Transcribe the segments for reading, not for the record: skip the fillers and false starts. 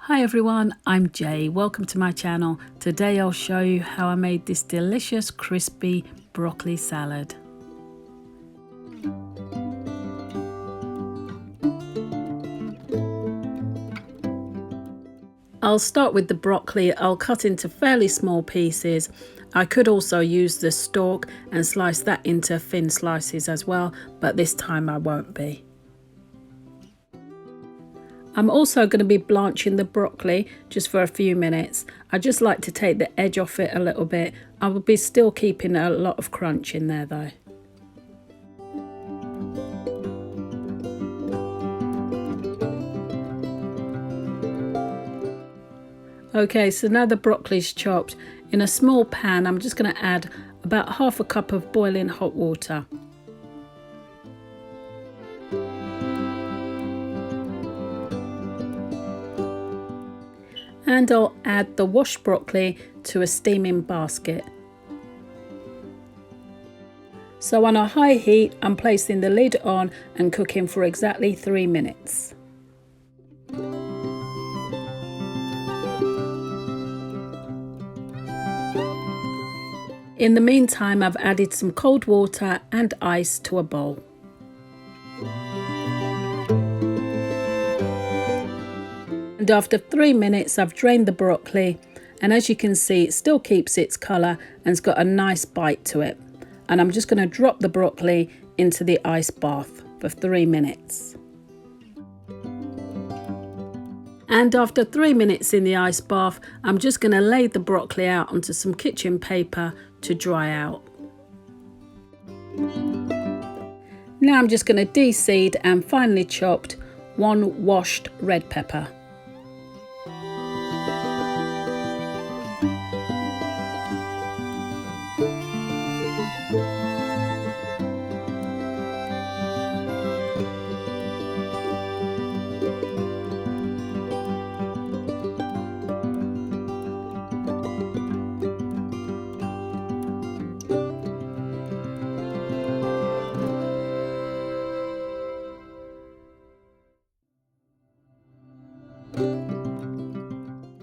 Hi everyone, I'm Jay. Welcome to my channel. Today I'll show you how I made this delicious crispy broccoli salad. I'll start with the broccoli. I'll cut into fairly small pieces. I could also use the stalk and slice that into thin slices as well, but this time I won't be. I'm also going to be blanching the broccoli just for a few minutes. I just like to take the edge off it a little bit. I will be still keeping a lot of crunch in there though. Okay, so now the broccoli's chopped. In a small pan, I'm just going to add about half a cup of boiling hot water. And I'll add the washed broccoli to a steaming basket. So on a high heat, I'm placing the lid on and cooking for exactly 3 minutes. In the meantime, I've added some cold water and ice to a bowl. And after 3 minutes, I've drained the broccoli, and as you can see, it still keeps its colour and it's got a nice bite to it. And I'm just going to drop the broccoli into the ice bath for 3 minutes. And after 3 minutes in the ice bath, I'm just going to lay the broccoli out onto some kitchen paper to dry out. Now I'm just going to de-seed and finely chopped 1 washed red pepper.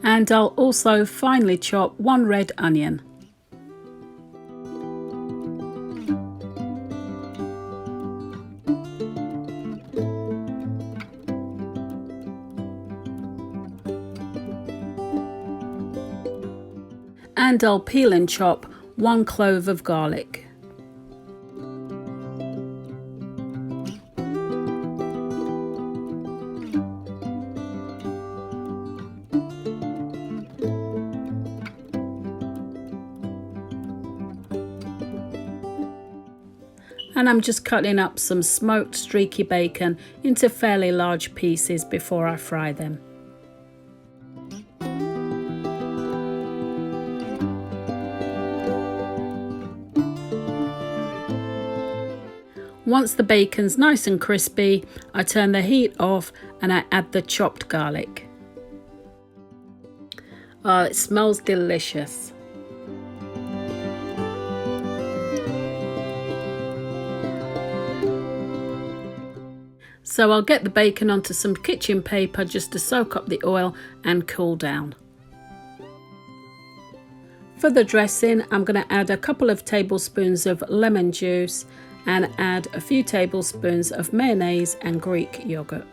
And I'll also finely chop 1 red onion. And I'll peel and chop 1 clove of garlic. And I'm just cutting up some smoked streaky bacon into fairly large pieces before I fry them. Once the bacon's nice and crispy, I turn the heat off and I add the chopped garlic. Oh, it smells delicious. So I'll get the bacon onto some kitchen paper just to soak up the oil and cool down. For the dressing, I'm going to add a couple of tablespoons of lemon juice and add a few tablespoons of mayonnaise and Greek yogurt.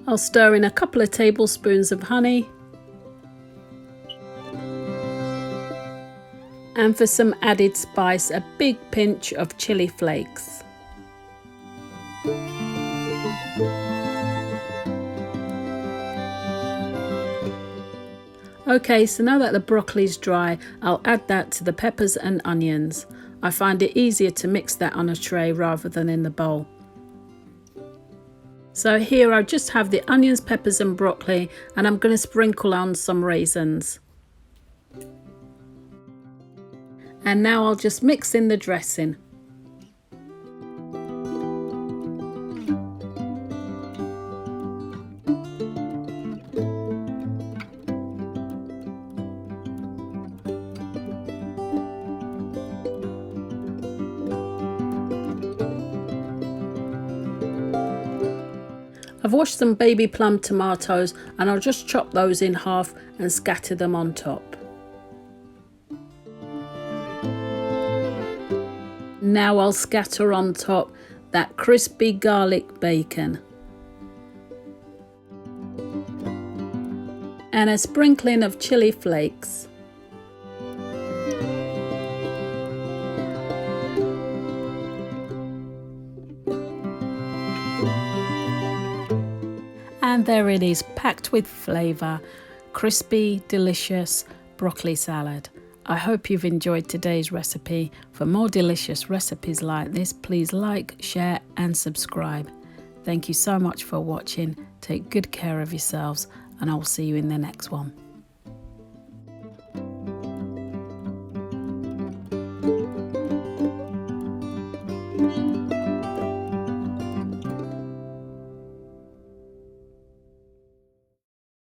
I'll stir in a couple of tablespoons of honey. And for some added spice, a big pinch of chili flakes. Okay, so now that the broccoli's dry, I'll add that to the peppers and onions. I find it easier to mix that on a tray rather than in the bowl. So here I just have the onions, peppers and broccoli, and I'm going to sprinkle on some raisins. And now I'll just mix in the dressing. I've washed some baby plum tomatoes and I'll just chop those in half and scatter them on top. Now I'll scatter on top that crispy garlic bacon. And a sprinkling of chili flakes. And there it is, packed with flavour, crispy, delicious broccoli salad. I hope you've enjoyed today's recipe. For more delicious recipes like this, please like, share and subscribe. Thank you so much for watching. Take good care of yourselves and I'll see you in the next one.